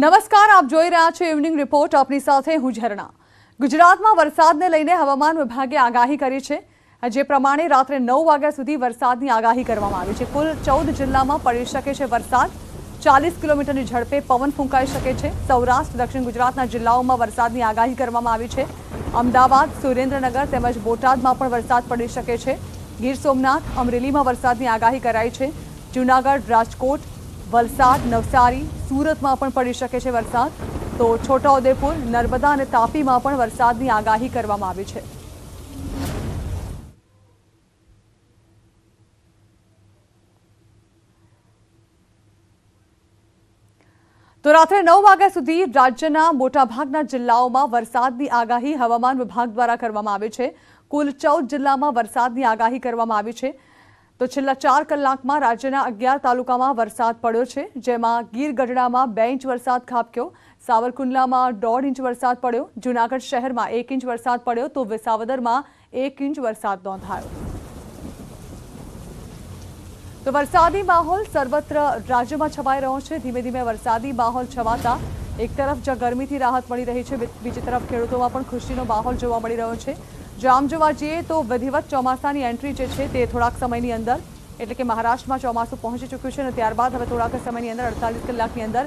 નમસ્કાર, આપ જોઈ રહ્યા છો ઇવનિંગ રિપોર્ટ. આપની સાથે હું ઝરણા. ગુજરાતમાં વરસાદને લઈને હવામાન વિભાગે આગાહી કરી છે. જે પ્રમાણે રાત્રે 9 વાગ્યા સુધી વરસાદની આગાહી કરવામાં આવી છે. કુલ 14 જિલ્લામાં પડી શકે છે વરસાદ. 40 કિલોમીટરની ઝડપે પવન ફૂંકાઈ શકે છે. સૌરાષ્ટ્ર, દક્ષિણ ગુજરાતના જિલ્લાઓમાં વરસાદની આગાહી કરવામાં આવી છે. અમદાવાદ, સુરેન્દ્રનગર તેમજ બોટાદમાં પણ વરસાદ પડી શકે છે. ગીર સોમનાથ, અમરેલીમાં વરસાદની આગાહી કરાઈ છે. જૂનાગઢ, રાજકોટ, વલસાડ, નવસારી, સુરતમાં પણ પડી શકે છે વરસાદ. તો છોટાઉદેપુર, નર્મદા અને તાપીમાં પણ વરસાદની આગાહી કરવામાં આવી છે. તો રાત્રે 9 વાગ્યા સુધી રાજ્યના મોટાભાગના જિલ્લાઓમાં વરસાદની આગાહી હવામાન વિભાગ દ્વારા કરવામાં આવી છે. કુલ 14 જિલ્લામાં વરસાદની આગાહી કરવામાં આવી છે. તો છેલ્લા 4 કલાકમાં રાજ્યના 11 તાલુકામાં વરસાદ પડ્યો છે, જેમાં ગીર ગઢડામાં 2 ઇંચ વરસાદ ખાબક્યો, સાવરકુંડલામાં 1.5 ઇંચ વરસાદ પડ્યો, જૂનાગઢ શહેરમાં 1 ઇંચ વરસાદ પડ્યો, તો વિસાવદરમાં 1 ઇંચ વરસાદ નોંધાયો. તો વરસાદી માહોલ સર્વત્ર રાજ્યમાં છવાઈ રહ્યો છે. ધીમે ધીમે વરસાદી માહોલ છવાતા એક તરફ જ્યાં ગરમીથી રાહત મળી રહી છે, બીજી તરફ ખેડૂતોમાં પણ ખુશીનો માહોલ જોવા મળી રહ્યો છે. જો આમ જોવા જઈએ તો વિધિવત ચોમાસાની એન્ટ્રી જે છે તે થોડાક સમયની અંદર, એટલે કે મહારાષ્ટ્રમાં ચોમાસું પહોંચી ચૂક્યું છે અને ત્યારબાદ હવે થોડાક સમયની અંદર 48 કલાકની અંદર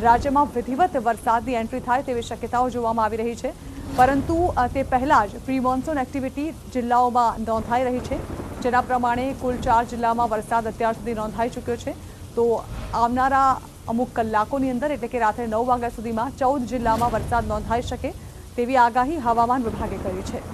રાજ્યમાં વિધિવત વરસાદની એન્ટ્રી થાય તેવી શક્યતાઓ જોવામાં આવી રહી છે. પરંતુ તે પહેલાં જ પ્રી મોન્સૂન એક્ટિવિટી જિલ્લાઓમાં નોંધાઈ રહી છે, જેના પ્રમાણે કુલ 4 જિલ્લામાં વરસાદ અત્યાર સુધી નોંધાઈ ચૂક્યો છે. તો આવનારા અમુક કલાકોની અંદર, એટલે કે રાત્રે 9 વાગ્યા સુધીમાં 14 જિલ્લામાં વરસાદ નોંધાઈ શકે તેવી આગાહી હવામાન વિભાગે કરી છે.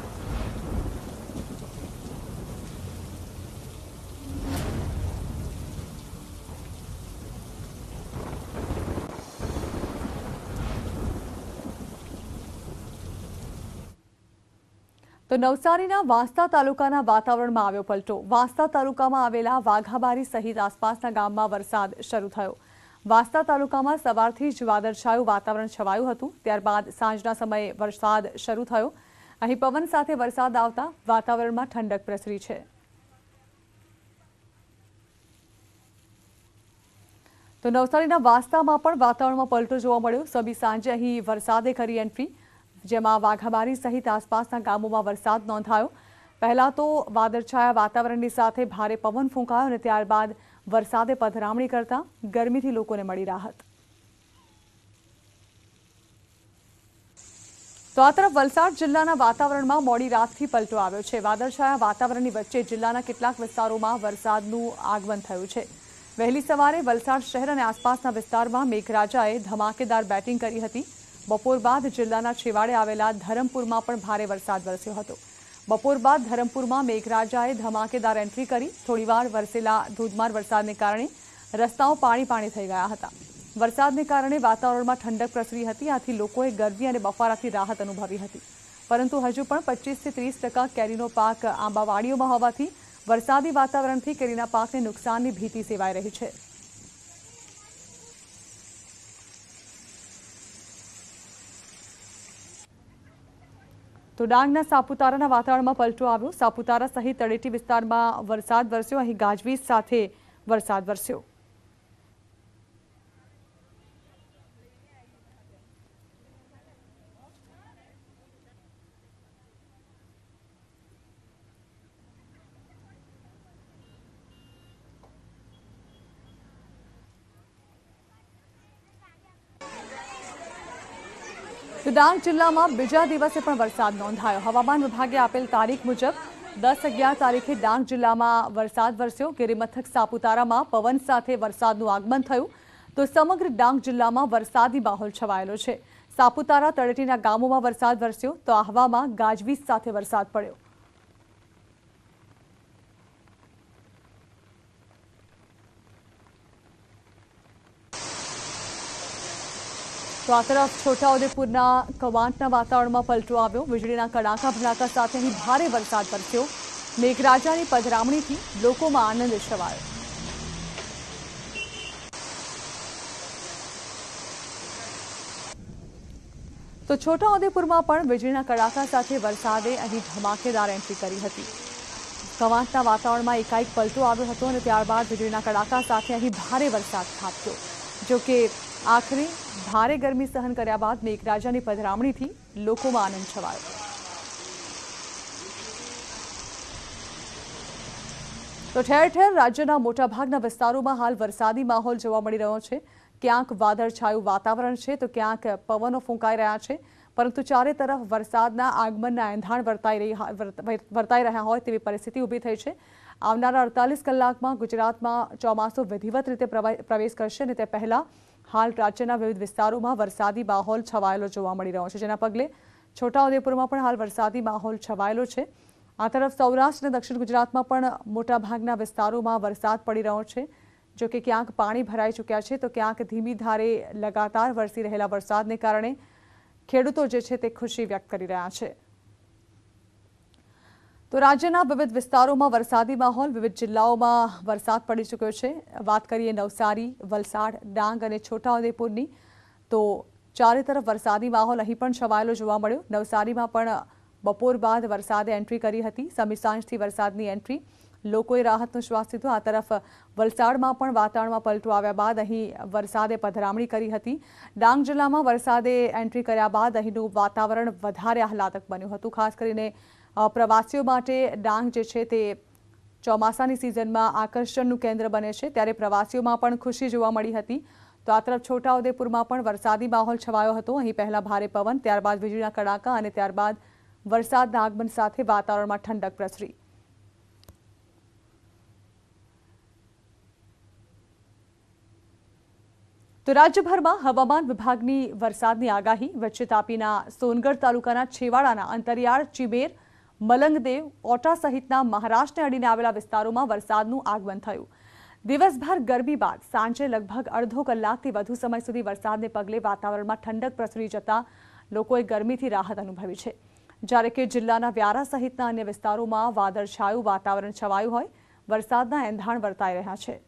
તો નવસારીના વાંસદા તાલુકાના વાતાવરણમાં આવ્યો પલટો. વાંસદા તાલુકામાં આવેલા વાઘાબારી સહિત આસપાસના ગામમાં વરસાદ શરૂ થયો. વાંસદા તાલુકામાં સવારથી જ વાદળછાયું વાતાવરણ છવાયું હતું. ત્યારબાદ સાંજના સમયે વરસાદ શરૂ થયો. અહીં પવન સાથે વરસાદ આવતા વાતાવરણમાં ઠંડક પ્રસરી છે. તો નવસારીના વાંસદામાં પણ વાતાવરણમાં પલટો જોવા મળ્યો. સબી સાંજે અહીં વરસાદે કરી એન્ટ્રી, જેમાં વાઘાબારી સહિત આસપાસના ગામોમાં વરસાદ નોંધાયો. પહેલા તો વાદળછાયા વાતાવરણની સાથે ભારે પવન ફૂંકાયો અને ત્યારબાદ વરસાદે પધરામણી કરતા ગરમીથી લોકોને મળી રાહત. તો આ તરફ વલસાડ જિલ્લાના વાતાવરણમાં મોડી રાતથી પલટો આવ્યો છે. વાદળછાયા વાતાવરણની વચ્ચે જિલ્લાના કેટલાક વિસ્તારોમાં વરસાદનું આગમન થયું છે. વહેલી સવારે વલસાડ શહેર અને આસપાસના વિસ્તારમાં મેઘરાજાએ ધમાકેદાર બેટિંગ કરી હતી. બપોર બાદ જિલ્લાના છેવાડે આવેલા ધરમપુરમાં પણ ભારે વરસાદ વરસ્યો હતો. બપોર બાદ ધરમપુરમાં મેઘરાજાએ ધમાકેદાર એન્ટ્રી કરી. થોડીવાર વરસેલા ધોધમાર વરસાદને કારણે રસ્તાઓ પાણી થઈ ગયા હતા. વરસાદને કારણે વાતાવરણમાં ઠંડક પ્રસરી હતી. આથી લોકોએ ગરમી અને બફારાથી રાહત અનુભવી હતી. પરંતુ હજુ પણ 25 થી 30% કેરીનો પાક આંબાવાડીઓમાં હોવાથી વરસાદી વાતાવરણથી કેરીના પાકને નુકસાનની ભીતિ સેવાઈ રહી છે. તો ડાંગના સાપુતારાના વાતાવરણમાં પલટો આવ્યો. સાપુતારા સહિત તળેટી વિસ્તારમાં વરસાદ વરસ્યો. અહીં ગાજવીજ સાથે વરસાદ વરસ્યો. તો ડાંગ જિલ્લામાં બીજા દિવસે પણ વરસાદ નોંધાયો. હવામાન વિભાગે આપેલ તારીખ મુજબ 10-11 તારીખે ડાંગ જિલ્લામાં વરસાદ વરસ્યો. ગિરિમથક સાપુતારામાં પવન સાથે વરસાદનું આગમન થયું. તો સમગ્ર ડાંગ જિલ્લામાં વરસાદી માહોલ છવાયેલો છે. સાપુતારા તળેટીના ગામોમાં વરસાદ વરસ્યો, તો આહવામાં ગાજવીજ સાથે વરસાદ પડ્યો. તો આ તરફ છોટાઉદેપુરના કવાંટના વાતાવરણમાં પલટો આવ્યો. વીજળીના કડાકા ભડાકા સાથે અહીં ભારે વરસાદ વરસ્યો. મેઘરાજાની પધરામણીથી લોકોમાં આનંદ છવાયો. તો છોટાઉદેપુરમાં પણ વીજળીના કડાકા સાથે વરસાદે અહીં ધમાકેદાર એન્ટ્રી કરી હતી. કવાંટના વાતાવરણમાં એકાએક પલટો આવ્યો હતો અને ત્યારબાદ વીજળીના કડાકા સાથે અહીં ભારે વરસાદ ખાબક્યો. જો કે આખરે ભારે ગરમી સહન કર્યા બાદ મેઘરાજાની પધરામણીથી લોકોમાં આનંદ છવાયો. તો ઠેર ઠેર રાજ્યના મોટાભાગના વિસ્તારોમાં હાલ વરસાદી માહોલ જોવા મળી રહ્યો છે. ક્યાંક વાદળછાયું વાતાવરણ છે તો ક્યાંક પવનો ફૂંકાઈ રહ્યા છે, પરંતુ ચારે તરફ વરસાદના આગમનના એંધાણ વર્તાઈ રહ્યા હોય તેવી પરિસ્થિતિ ઊભી થઈ છે. આવનારા 48 કલાકમાં ગુજરાતમાં ચોમાસું વિધિવત રીતે પ્રવેશ કરશે અને તે પહેલા હાલ રાજ્યના વિવિધ વિસ્તારોમાં વરસાદી માહોલ છવાયેલો જોવા મળી રહ્યો છે, જેના પગલે છોટાઉદેપુરમાં પણ હાલ વરસાદી માહોલ છવાયેલો છે. આ તરફ સૌરાષ્ટ્ર અને દક્ષિણ ગુજરાતમાં પણ મોટાભાગના વિસ્તારોમાં વરસાદ પડી રહ્યો છે. જો કે ક્યાંક પાણી ભરાઈ ચૂક્યા છે તો ક્યાંક ધીમી ધારે લગાતાર વરસી રહેલા વરસાદને કારણે ખેડૂતો જે છે તે ખુશી વ્યક્ત કરી રહ્યા છે. તો રાજ્યના વિવિધ વિસ્તારોમાં વરસાદી માહોલ, વિવિધ જિલ્લાઓમાં વરસાદ પડી ચૂક્યો છે. વાત કરીએ નવસારી, વલસાડ, ડાંગ અને છોટાઉદેપુરની, તો ચારે તરફ વરસાદી માહોલ અહીં પણ છવાયેલો જોવા મળ્યો. નવસારીમાં પણ બપોર બાદ વરસાદે એન્ટ્રી કરી હતી. સમી સાંજથી વરસાદની એન્ટ્રી, લોકોએ રાહતનો શ્વાસ લીધો. આ તરફ વલસાડમાં પણ વાતાવરણમાં પલટો આવ્યા બાદ અહીં વરસાદે પધરામણી કરી હતી. ડાંગ જિલ્લામાં વરસાદે એન્ટ્રી કર્યા બાદ અહીંનું વાતાવરણ વધારે આહલાદક બન્યું હતું. ખાસ કરીને પ્રવાસીઓ માટે ડાંગ જે છે તે ચોમાસાની સિઝનમાં આકર્ષણનું કેન્દ્ર બને છે, ત્યારે પ્રવાસીઓમાં પણ ખુશી જોવા મળી હતી. તો આ તરફ છોટાઉદેપુરમાં પણ વરસાદી માહોલ છવાયો હતો. અહીં પહેલા ભારે પવન, ત્યારબાદ વીજળીના કડાકા અને ત્યારબાદ વરસાદના આગમન સાથે વાતાવરણમાં ઠંડક પ્રસરી. તો રાજ્યભરમાં હવામાન વિભાગની વરસાદની આગાહી વચ્ચે તાપીના સોનગઢ તાલુકાના છેવાડાના અંતરિયાળ ચીમેર, મલંગદેવ, ઓટા સહિતના મહારાષ્ટ્રને અડીને આવેલા વિસ્તારોમાં વરસાદનું આગમન થયું. દિવસભર ગરમી બાદ સાંજે લગભગ અડધો કલાકથી વધુ સમય સુધી વરસાદને પગલે વાતાવરણમાં ઠંડક પ્રસરી જતા લોકોએ ગરમીથી રાહત અનુભવી છે. જ્યારે કે જિલ્લાના વ્યારા સહિતના અન્ય વિસ્તારોમાં વાદળછાયું વાતાવરણ છવાયું હોય વરસાદના એંધાણ વર્તાઈ રહ્યા છે.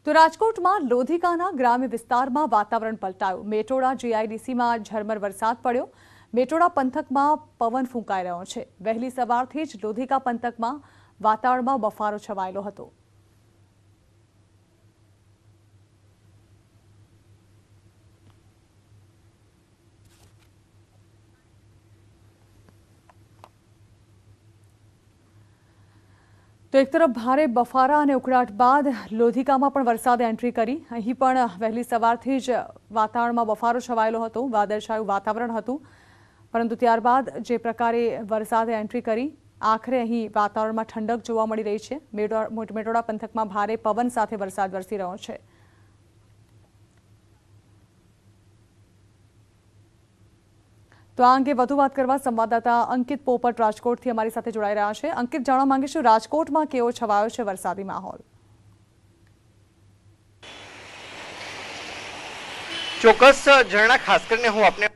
તો રાજકોટમાં લોધિકાના ગ્રામ્ય વિસ્તારમાં વાતાવરણ પલટાયું. મેટોડા જીઆઈડીસીમાં ઝરમર વરસાદ પડ્યો. મેટોડા પંથકમાં પવન ફૂંકાઈ રહ્યો છે. વહેલી સવારથી જ લોધિકા પંથકમાં વાતાવરણમાં બફારો છવાયેલો હતો. તો એક તરફ ભારે બફારા અને ઉકળાટ બાદ લોધિકામાં પણ વરસાદે એન્ટ્રી કરી. અહીં પણ વહેલી સવારથી જ વાતાવરણમાં બફારો છવાયેલો હતો, વાદળછાયું વાતાવરણ હતું, પરંતુ ત્યારબાદ જે પ્રકારે વરસાદે એન્ટ્રી કરી આખરે અહીં વાતાવરણમાં ઠંડક જોવા મળી રહી છે. મેટોડા પંથકમાં ભારે પવન સાથે વરસાદ વરસી રહ્યો છે. તો આ અંગે વધુ વાત કરવા સંવાદદાતા અંકિત પોપટ રાજકોટથી અમારી સાથે જોડાઈ રહ્યા છે. અંકિત, જાણવા માંગીશું રાજકોટમાં કેવો છવાયો છે વરસાદી માહોલ? ચોક્કસ ઝરણા, ખાસ કરીને હું આપને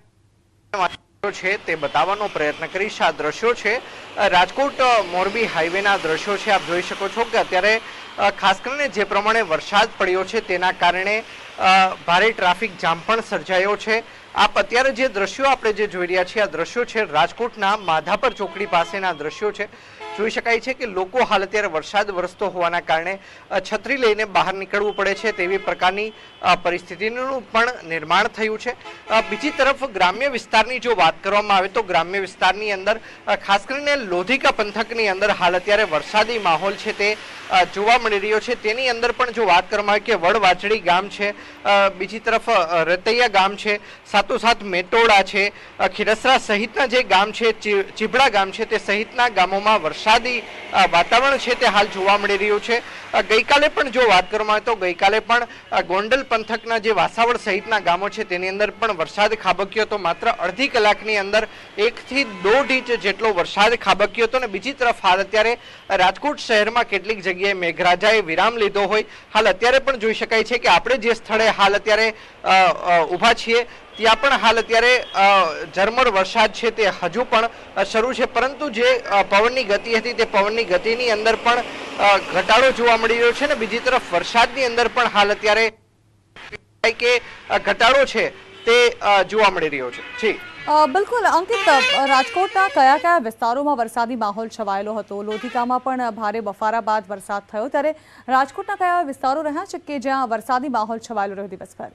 છે તે બતાવવાનો પ્રયત્ન કરીશ. આ દ્રશ્યો છે રાજકોટ મોરબી હાઈવેના દ્રશ્યો છે. આપ જોઈ શકો છો કે અત્યારે ખાસ કરીને જે પ્રમાણે વરસાદ પડ્યો છે તેના કારણે ભારે ટ્રાફિક જામ પણ સર્જાયો છે. આપ અત્યારે જે દ્રશ્યો આપણે જે જોઈ રહ્યા છીએ આ દ્રશ્યો છે રાજકોટના માધાપર ચોકડી પાસેના દ્રશ્યો છે. જોઈ શકાય છે કે લોકો હાલ અત્યારે વરસાદ વરસતો હોવાના કારણે છત્રી લઈને બહાર નીકળવું પડે છે તેવી પ્રકારની પરિસ્થિતિનું પણ નિર્માણ થયું છે. બીજી તરફ ગ્રામ્ય વિસ્તારની જો વાત કરવામાં આવે તો ગ્રામ્ય વિસ્તારની અંદર ખાસ કરીને લોધિકા પંથકની અંદર હાલ અત્યારે વરસાદી માહોલ છે તે જોવા મળી રહ્યો છે. તેની અંદર પણ જો વાત કરવામાં આવે કે વડવાચડી ગામ છે, બીજી તરફ રતૈયા ગામ છે, સાથોસાથ મેટોડા છે, ખીરસરા સહિતના જે ગામ છે, ચીબડા ગામ છે, તે સહિતના ગામોમાં વરસાદી વાતાવરણ છે તે હાલ જોવા મળી રહ્યું છે. ગઈકાલે પણ જો વાત કરવામાં આવે તો ગઈકાલે પણ ગોંડલ પંથકના જે વાસાવડ સહિતના ગામો છે તેની અંદર પણ વરસાદ ખાબક્યો હતો. માત્ર અડધી કલાકની અંદર 1 થી 1.5 ઇંચ જેટલો વરસાદ ખાબક્યો હતો. અને બીજી તરફ હાલ અત્યારે રાજકોટ શહેરમાં કેટલીક જગ્યાએ મેઘરાજાએ વિરામ લીધો હોય હાલ અત્યારે પણ જોઈ શકાય છે કે આપણે જે સ્થળે હાલ અત્યારે ઊભા છીએ ત્યાં પણ હાલ અત્યારે ઝરમર વરસાદ છે તે હજુ પણ શરૂ છે, પરંતુ જે પવનની ગતિ હતી તે પવનની ગતિની અંદર પણ ઘટાડો જોવા મળી રહ્યો છે ને બીજી તરફ વરસાદની અંદર પણ હાલ અત્યારે કે ઘટાડો છે તે જોવા મળી રહ્યો છે. જી બિલકુલ અંકિત, રાજકોટના કયા કયા વિસ્તારોમાં વરસાદી માહોલ છવાયેલો હતો? લોધિકામાં પણ ભારે બફારા બાદ વરસાદ થયો, ત્યારે રાજકોટના કયા વિસ્તારો રહ્યા છે કે જ્યાં વરસાદી માહોલ છવાયેલો રહ્યો દિવસભર?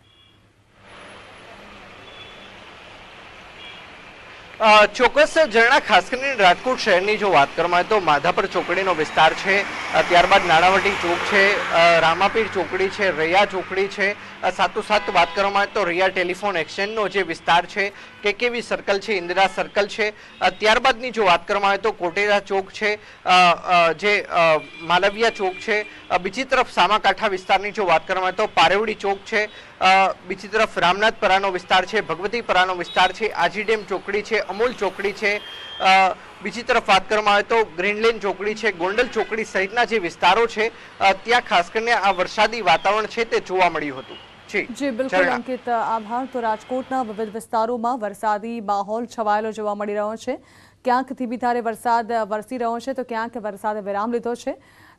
ચોક્કસ ઝરણા, ખાસ કરીને રાજકોટ શહેરની જો વાત કરવામાં આવે તો માધાપર ચોકડીનો વિસ્તાર છે, ત્યારબાદ નાણાવટી ચોક છે, રામાપીર ચોકડી છે, રૈયા ચોકડી છે, સાથોસાથ વાત કરવામાં આવે તો રૈયા ટેલિફોન એક્સચેન્જનો જે વિસ્તાર છે, કેકેવી સર્કલ છે, ઇન્દિરા સર્કલ છે, ત્યારબાદની જો વાત કરવામાં આવે તો કોટેરા ચોક છે, જે માલવિયા ચોક છે, બીજી તરફ સામાકાંઠા વિસ્તારની જો વાત કરવામાં આવે તો પારેવડી ચોક છે, બીજી તરફ રામનાથપરાનો વિસ્તાર છે, ભગવતીપરાનો વિસ્તાર છે, આજી ડેમ ચોકડી છે, અમૂલ ચોકડી છે, બીજી તરફ વાત કરવામાં આવે તો ગ્રીનલેન ચોકડી છે, ગોંડલ ચોકડી સહિતના જે વિસ્તારો છે ત્યાં ખાસ કરીને આ વરસાદી વાતાવરણ છે તે જોવા મળ્યું હતું. જી બિલકુલ અંકિત, આભાર. તો રાજકોટના વિવિધ વિસ્તારોમાં વરસાદી માહોલ છવાયેલો જોવા મળી રહ્યો છે. ક્યાંક ધીમી ધારે વરસાદ વરસી રહ્યો છે તો ક્યાંક વરસાદે વિરામ લીધો છે.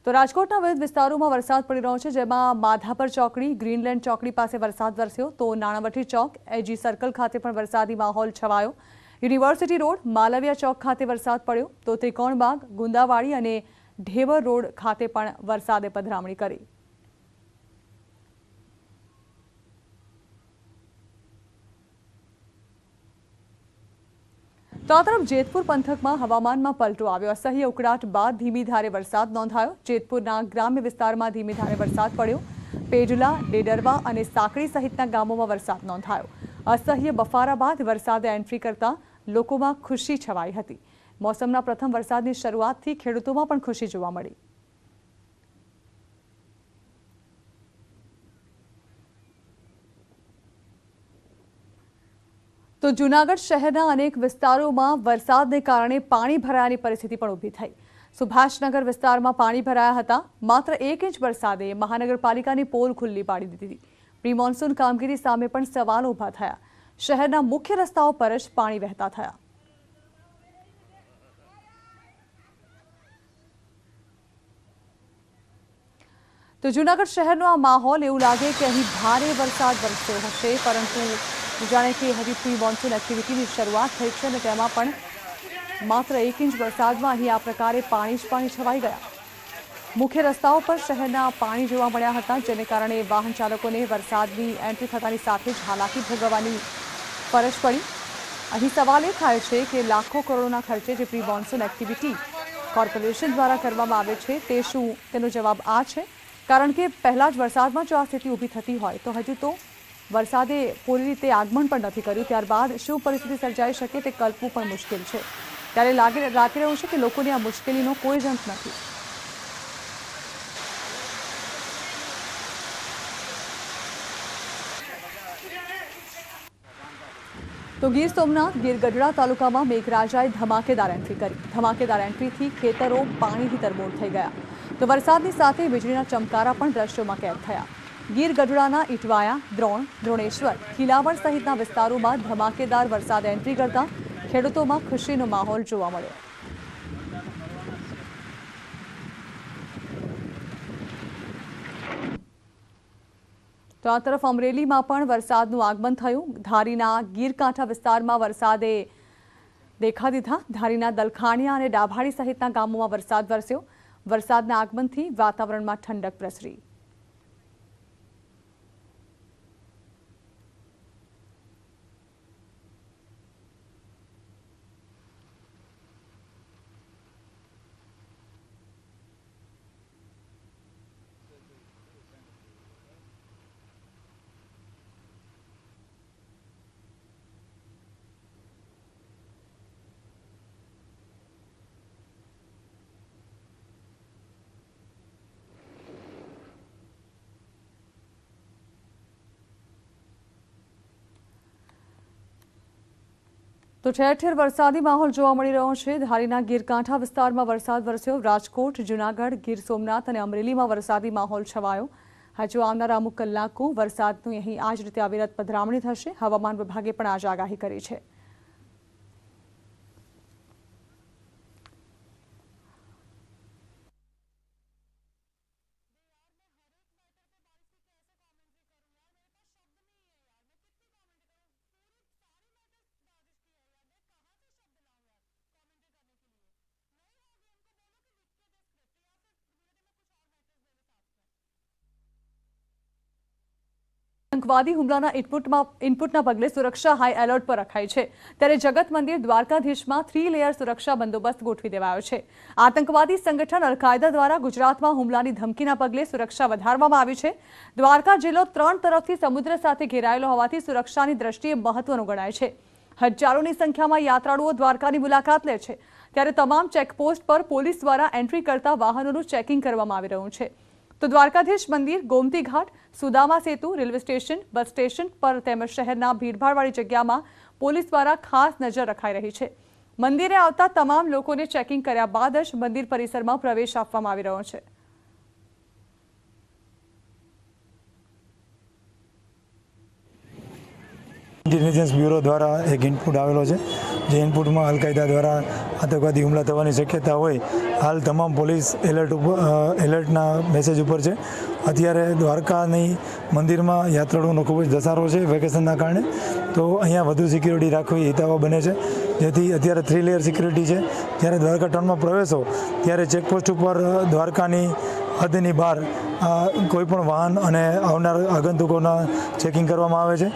તો રાજકોટના વિવિધ વિસ્તારોમાં વરસાદ પડી રહ્યો છે, જેમાં માધાપર ચોકડી, ગ્રીનલેન્ડ ચોકડી પાસે વરસાદ વરસ્યો, તો નાણાવટી ચોક, એજી સર્કલ ખાતે પણ વરસાદી માહોલ છવાયો. યુનિવર્સિટી રોડ, માલવિયા ચોક ખાતે વરસાદ પડ્યો, તો ત્રિકોણબાગ, ગુંદાવાડી અને ઢેવર રોડ ખાતે પણ વરસાદે પધરામણી કરી. તો આ તરફ જેતપુર પંથકમાં હવામાનમાં પલટો આવ્યો. અસહ્ય ઉકળાટ બાદ ધીમી ધારે વરસાદ નોંધાયો. જેતપુરના ગ્રામ્ય વિસ્તારમાં ધીમી ધારે વરસાદ પડ્યો. પેજલા, ડેડરવા અને સાંકડી સહિતના ગામોમાં વરસાદ નોંધાયો. અસહ્ય બફારા બાદ વરસાદે એન્ટ્રી કરતા લોકોમાં ખુશી છવાઈ હતી. મોસમના પ્રથમ વરસાદની શરૂઆતથી ખેડૂતોમાં પણ ખુશી જોવા મળી. તો જૂનાગઢ શહેરના અનેક વિસ્તારોમાં વરસાદને કારણે પાણી ભરાયાની પરિસ્થિતિ પણ ઊભી થઈ. સુભાષનગર વિસ્તારમાં પાણી ભરાયા હતા. માત્ર 1 ઇંચ વરસાદે મહાનગરપાલિકાની પોલ ખુલ્લી પાડી દીધી. પ્રી મોન્સૂન કામગીરી સામે પણ સવાલો ઊભા થયા. શહેરના મુખ્ય રસ્તાઓ પર જ પાણી વહેતા થયા. તો જૂનાગઢ શહેરનો આ માહોલ એવું લાગે કે અહીં ભારે વરસાદ વરસ્યો હશે, પરંતુ જાણે કે હજી પ્રી મોન્સૂન એક્ટિવિટીની શરૂઆત થઈ છે અને તેમાં પણ માત્ર 1 ઇંચ વરસાદમાં અહીં આ પ્રકારે પાણી જ પાણી છવાઈ ગયા. મુખ્ય રસ્તાઓ પર શહેરના પાણી જોવા મળ્યા હતા, જેને કારણે વાહન ચાલકોને વરસાદની એન્ટ્રી થતાની સાથે જ હાલાકી ભોગવવાની ફરજ પડી. અહીં સવાલ એ થાય છે કે લાખો કરોડોના ખર્ચે જે પ્રી મોન્સૂન એક્ટિવિટી કોર્પોરેશન દ્વારા કરવામાં આવે છે તે શું? તેનો જવાબ આ છે, કારણ કે પહેલા જ વરસાદમાં જો આ સ્થિતિ ઊભી થતી હોય તો હજુ તો વરસાદે પૂરી રીતે આગમન પણ નથી કર્યું. ત્યારબાદ શું પરિસ્થિતિ સર્જાઈ શકે તે કલ્પવું પણ મુશ્કેલ છે. ત્યારે લાગી રહ્યું છે કે લોકોની આ મુશ્કેલીનો કોઈ જ અંત નથી. તો ગીર સોમનાથ, ગીર ગઢડા તાલુકામાં મેઘરાજાએ ધમાકેદાર એન્ટ્રી કરી. ધમાકેદાર એન્ટ્રીથી ખેતરો પાણીથી તરબોળ થઈ ગયા. તો વરસાદની સાથે વીજળીના ચમકારા પણ દ્રશ્યોમાં કેદ થયા. ગીર ગઢડાના ઇટવાયા, દ્રોણ, દ્રોણેશ્વર, ખીલાવડ સહિતના વિસ્તારોમાં ધમાકેદાર વરસાદ એન્ટ્રી કરતા ખેડૂતોમાં ખુશીનો માહોલ જોવા મળ્યો. તો આ તરફ અમરેલીમાં પણ વરસાદનું આગમન થયું. ધારીના ગીરકાંઠા વિસ્તારમાં વરસાદે દેખા દીધા. ધારીના દલખાણિયા અને ડાભાડી સહિતના ગામોમાં વરસાદ વરસ્યો. વરસાદના આગમનથી વાતાવરણમાં ઠંડક પ્રસરી. તો ઠેર ઠેર વરસાદી માહોલ જોવા મળી રહ્યો છે. ધારીના ગીરકાંઠા વિસ્તારમાં વરસાદ વરસ્યો. રાજકોટ, જૂનાગઢ, ગીર સોમનાથ અને અમરેલીમાં વરસાદી માહોલ છવાયો. હજુ આવનારા અમુક કલાકો વરસાદનું અહીં આ જ રીતે અવિરત પધરામણી થશે. હવામાન વિભાગે પણ આજે આગાહી કરી છે. આતંકવાદી હુમલાના ઇનપુટના પગલે સુરક્ષા હાઈ એલર્ટ પર રખાઈ છે. ત્યારે જગત મંદિર દ્વારકાધીશમાં 3 લેયર સુરક્ષા બંદોબસ્ત ગોઠવી દેવાયો છે. આતંકવાદી સંગઠન અલ-કાયદા દ્વારા ગુજરાતમાં હુમલાની ધમકીના પગલે સુરક્ષા વધારવામાં આવી છે. દ્વારકા જિલ્લો 3 તરફથી સમુદ્ર સાથે ઘેરાયેલો હોવાથી સુરક્ષાની દ્રષ્ટિએ મહત્વનો ગણાય છે. હજારોની સંખ્યામાં યાત્રાળુઓ દ્વારકાની મુલાકાત લે છે. ત્યારે તમામ ચેકપોસ્ટ પર પોલીસ દ્વારા એન્ટ્રી કરતા વાહનોનું ચેકિંગ કરવામાં આવી રહ્યું છે. તો દ્વારકાધીશ મંદિર, ગોમતી ઘાટ, સુદામા સેતુ, રેલવે સ્ટેશન, બસ સ્ટેશન પર તેમજ શહેરના ભીડભાડવાળી જગ્યામાં પોલીસ દ્વારા ખાસ નજર રખાઈ રહી છે. મંદિરે આવતા તમામ લોકોને ચેકિંગ કર્યા બાદ જ મંદિર પરિસરમાં પ્રવેશ આપવામાં આવી રહ્યો છે. ઇન્ટેલિજન્સ બ્યુરો દ્વારા એક ઇનપુટ આવેલો છે, જે ઇનપુટમાં અલ-કાયદા દ્વારા આતંકવાદી હુમલા થવાની શક્યતા હોય. હાલ તમામ પોલીસ એલર્ટના મેસેજ ઉપર છે. અત્યારે દ્વારકાની મંદિરમાં યાત્રાળુઓનો ખૂબ જ ધસારો છે વેકેશનના કારણે, તો અહીંયા વધુ સિક્યુરિટી રાખવી હિતાવહ બને છે. જેથી અત્યારે 3 લેયર સિક્યુરિટી છે. જ્યારે દ્વારકા ટાઉનમાં પ્રવેશો ત્યારે ચેકપોસ્ટ ઉપર દ્વારકાની હદની બહાર કોઈ પણ વાહન અને આવનાર આગંતુકોના ચેકિંગ કરવામાં આવે છે.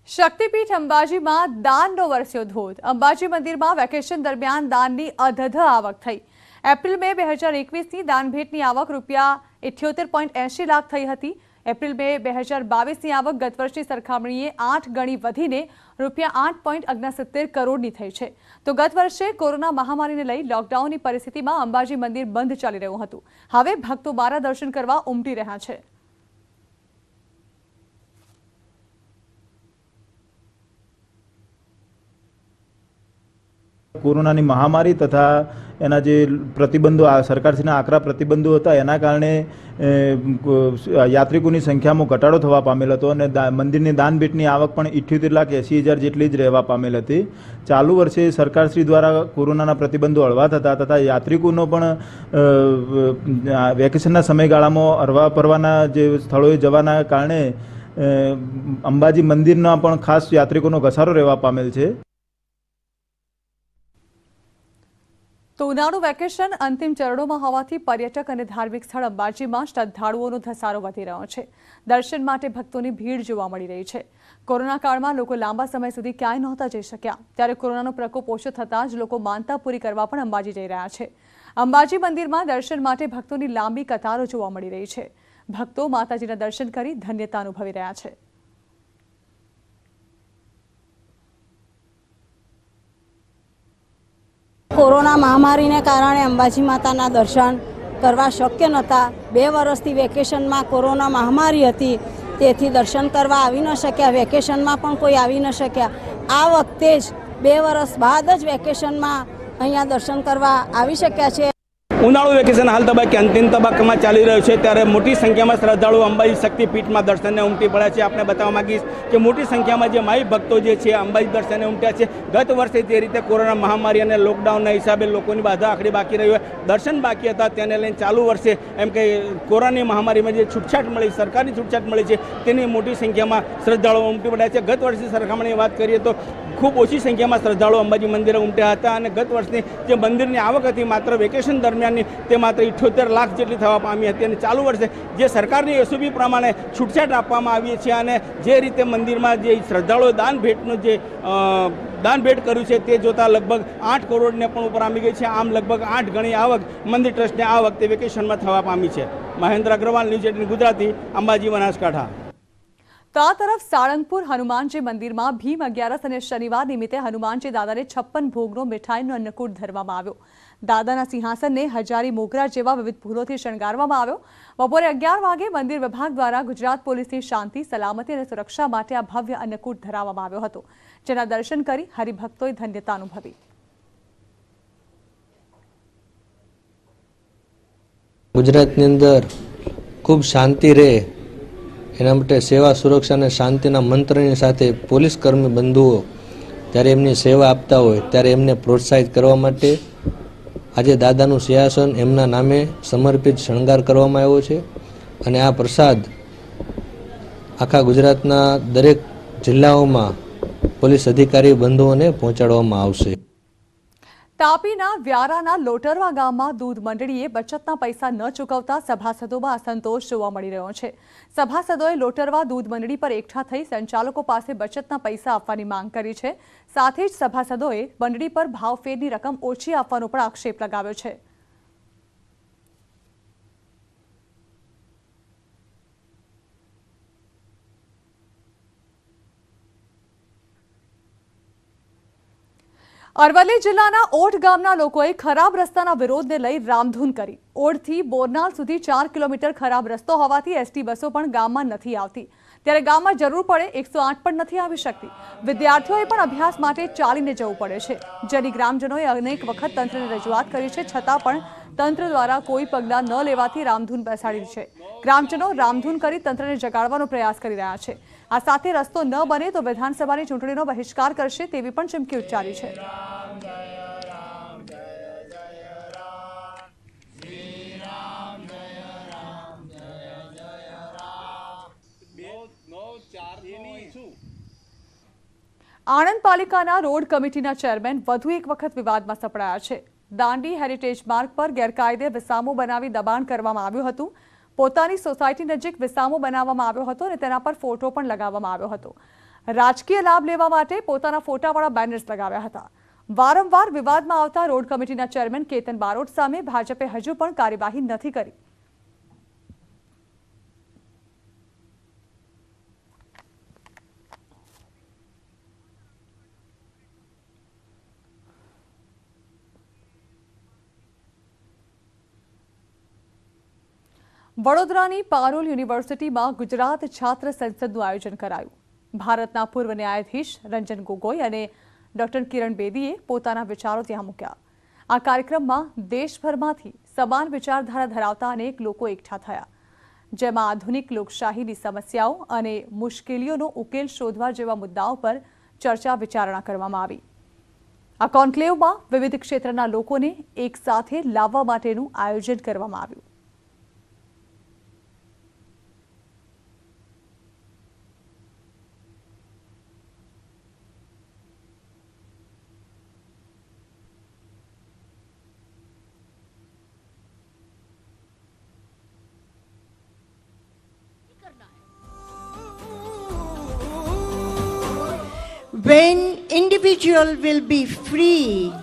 શક્તિપીઠ અંબાજીમાં દાનનો વરસ્યો ધોધ. અંબાજી મંદિરમાં વેકેશન દરમિયાન દાનની અધધ આવક થઈ. એપ્રિલ મે 2021ની દાન ભેટની આવક ₹78.80 લાખ થઈ હતી. એપ્રિલ મે 2022ની આવક ગત વર્ષની સરખામણીએ 8 ગણી વધીને ₹8.69 કરોડની થઈ છે. તો ગત વર્ષે કોરોના મહામારીને લઈ લોકડાઉનની પરિસ્થિતિમાં અંબાજી મંદિર બંધ ચાલી રહ્યું હતું. હવે ભક્તો બારા દર્શન કરવા ઉમટી રહ્યા છે. કોરોનાની મહામારી તથા એના જે પ્રતિબંધો સરકારશ્રીના આકરા પ્રતિબંધો હતા એના કારણે યાત્રિકોની સંખ્યામાં ઘટાડો થવા પામેલ હતો અને મંદિરની દાનભેટની આવક પણ 78,80,000 જેટલી જ રહેવા પામેલ હતી. ચાલુ વર્ષે સરકારશ્રી દ્વારા કોરોનાના પ્રતિબંધો હળવા થતા તથા યાત્રિકોનો પણ વેકેશનના સમયગાળામાં હરવા ફરવાના જે સ્થળોએ જવાના કારણે અંબાજી મંદિરના પણ ખાસ યાત્રિકોનો ઘસારો રહેવા પામેલ છે. તો ઉનાળુ વેકેશન અંતિમ ચરણોમાં હોવાથી પર્યટક અને ધાર્મિક સ્થળ અંબાજીમાં શ્રદ્ધાળુઓનો ધસારો વધી રહ્યો છે. દર્શન માટે ભક્તોની ભીડ જોવા મળી રહી છે. કોરોના કાળમાં લોકો લાંબા સમય સુધી ક્યાંય નહોતા જઈ શક્યા, ત્યારે કોરોનાનો પ્રકોપ ઓછો થતાં જ લોકો માનતા પૂરી કરવા પણ અંબાજી જઈ રહ્યા છે. અંબાજી મંદિરમાં દર્શન માટે ભક્તોની લાંબી કતારો જોવા મળી રહી છે. ભક્તો માતાજીના દર્શન કરી ધન્યતા અનુભવી રહ્યા છે. કોરોના મહામારીને કારણે અંબાજી માતાના દર્શન કરવા શક્ય નહોતા. 2 વર્ષથી વેકેશનમાં કોરોના મહામારી હતી, તેથી દર્શન કરવા આવી ન શક્યા. વેકેશનમાં પણ કોઈ આવી ન શક્યા. આ વખતે જ 2 વર્ષ બાદ જ વેકેશનમાં અહીંયા દર્શન કરવા આવી શક્યા છે. ઉનાળુ વેકેશન હાલ તબક્કે અંતિમ તબક્કામાં ચાલી રહ્યું છે, ત્યારે મોટી સંખ્યામાં શ્રદ્ધાળુઓ અંબાજી શક્તિપીઠમાં દર્શનને ઉમટી પડ્યા છે. આપણે બતાવવા માંગીશ કે મોટી સંખ્યામાં જે માઈ ભક્તો જે છે અંબાજી દર્શને ઉમટ્યા છે. ગત વર્ષે જે રીતે કોરોના મહામારી અને લોકડાઉનના હિસાબે લોકોની બાધા આખડી બાકી રહી હોય, દર્શન બાકી હતા, તેને લઈને ચાલુ વર્ષે એમ કે કોરોનાની મહામારીમાં જે છૂટછાટ મળી, સરકારની છૂટછાટ મળી છે, તેની મોટી સંખ્યામાં શ્રદ્ધાળુઓ ઉમટી પડ્યા છે. ગત વર્ષની સરખામણીની વાત કરીએ તો ખૂબ ઓછી સંખ્યામાં શ્રદ્ધાળુઓ અંબાજી મંદિરે ઉમટ્યા હતા અને ગત વર્ષની જે મંદિરની આવક હતી માત્ર વેકેશન દરમિયાનની તે માત્ર 78 લાખ જેટલી થવા પામી હતી. અને ચાલુ વર્ષે જે સરકારની એસઓપી પ્રમાણે છૂટછાટ આપવામાં આવી છે અને જે રીતે મંદિરમાં જે શ્રદ્ધાળુઓ દાન ભેટનું જે દાન ભેટ કર્યું છે તે જોતાં લગભગ 8 કરોડને પણ ઉપર આવી ગઈ છે. આમ લગભગ 8 ગણી આવક મંદિર ટ્રસ્ટને આ વખતે વેકેશનમાં થવા પામી છે. મહેન્દ્ર અગ્રવાલ, ન્યૂઝ 18 ગુજરાતી, અંબાજી, બનાસકાંઠા. તો આ તરફ સાળંગપુર હનુમાનજી મંદિરમાં ભીમ અગિયારસ અને શનિવાર નિમિત્તે હનુમાનજી દાદાને 56 ભોગનો મીઠાઈનો અન્નકૂટ ધરવામાં આવ્યો. દાદાના સિંહાસનને હજારી મોગરા જેવા વિવિધ ફૂલોથી શણગારવામાં આવ્યો. બપોરે 11 વાગે મંદિર વિભાગ દ્વારા ગુજરાત પોલીસની શાંતિ, સલામતી અને સુરક્ષા માટે આ ભવ્ય અન્નકૂટ ધરાવવામાં આવ્યો હતો, જેના દર્શન કરી હરિભક્તોએ ધન્યતા અનુભવી. ગુજરાતની અંદર ખૂબ શાંતિ રહે એના માટે સેવા સુરક્ષા અને શાંતિના મંત્રની સાથે પોલીસ કર્મી બંધુઓ જ્યારે એમની સેવા આપતા હોય ત્યારે એમને પ્રોત્સાહિત કરવા માટે આજે દાદાનું સિંહાસન એમના નામે સમર્પિત શણગાર કરવામાં આવ્યો છે અને આ પ્રસાદ આખા ગુજરાતના દરેક જિલ્લાઓમાં પોલીસ અધિકારી બંધુઓને પહોંચાડવામાં આવશે. તાપીના વ્યારાના લોટરવા ગામમાં દૂધ મંડળીએ બચતના પૈસા ન ચૂકવતા સભાસદોમાં અસંતોષ જોવા મળી રહ્યો છે. સભાસદોએ લોટરવા દૂધ મંડળી પર એકઠા થઈ સંચાલકો પાસે બચતના પૈસા આપવાની માંગ કરી છે. સાથે જ સભાસદોએ મંડળી પર ભાવફેરની રકમ ઓછી આપવાનો પણ આક્ષેપ લગાવ્યો છે. અરવલ્લી જિલ્લાના ઓઢ ગામના લોકોએ ખરાબ રસ્તાના વિરોધને લઈ રામધૂન કરી. ઓઢથી બોરનાલ સુધી 4 કિલોમીટર ખરાબ રસ્તો હોવાથી એસટી બસો પણ ગામમાં નથી આવતી. ત્યારે ગામમાં જરૂર પડે 108 પણ નથી આવી શકતી. વિદ્યાર્થીઓએ પણ અભ્યાસ માટે ચાલીને જવું પડે છે, જેની ગ્રામજનોએ અનેક વખત તંત્રને રજૂઆત કરી છે, છતાં પણ તંત્ર દ્વારા કોઈ પગલાં ન લેવાથી રામધૂન બેસાડી છે. ગ્રામજનો રામધૂન કરી તંત્રને જગાડવાનો પ્રયાસ કરી રહ્યા છે. આ સાથે રસ્તો ન બને તો વિધાનસભાની ચૂંટણીનો બહિષ્કાર કરશે તેવી પણ ચીમકી ઉચ્ચારી છે. આણંદ પાલિકાના રોડ કમિટીના ચેરમેન વધુ એક વખત વિવાદમાં સપડાયા છે. દાંડી હેરિટેજ માર્ગ પર ગેરકાયદે વિસામો બનાવી દબાણ કરવામાં આવ્યું હતું. પોતાની સોસાયટી નજીક વિસામો બનાવવામાં આવ્યો હતો અને તેના પર ફોટો પણ લગાવવામાં આવ્યો હતો. રાજકીય લાભ લેવા માટે પોતાના ફોટાવાળા બેનર્સ લગાવ્યા હતા. વારંવાર વિવાદમાં આવતા રોડ કમિટીના ચેરમેન કેતન બારોટ સામે ભાજપે હજુ પણ કાર્યવાહી નથી કરી. વડોદરાની પારોલ યુનિવર્સિટીમાં ગુજરાત છાત્ર સંસદનું આયોજન કરાયું. ભારતના પૂર્વ ન્યાયાધીશ રંજન ગોગોઈ અને ડોક્ટર કિરણ બેદીએ પોતાના વિચારો ત્યાં મૂક્યા. આ કાર્યક્રમમાં દેશભરમાંથી સમાન વિચારધારા ધરાવતા અનેક લોકો એકઠા થયા, જેમાં આધુનિક લોકશાહીની સમસ્યાઓ અને મુશ્કેલીઓનો ઉકેલ શોધવા જેવા મુદ્દાઓ પર ચર્ચા વિચારણા કરવામાં આવી. આ કોન્ક્લેવમાં વિવિધ ક્ષેત્રના લોકોને એક સાથે લાવવા માટેનું આયોજન કરવામાં આવ્યું. When individual will be free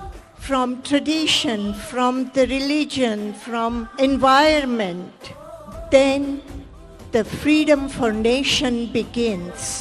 from tradition, from the religion, from environment, then the freedom for nation begins.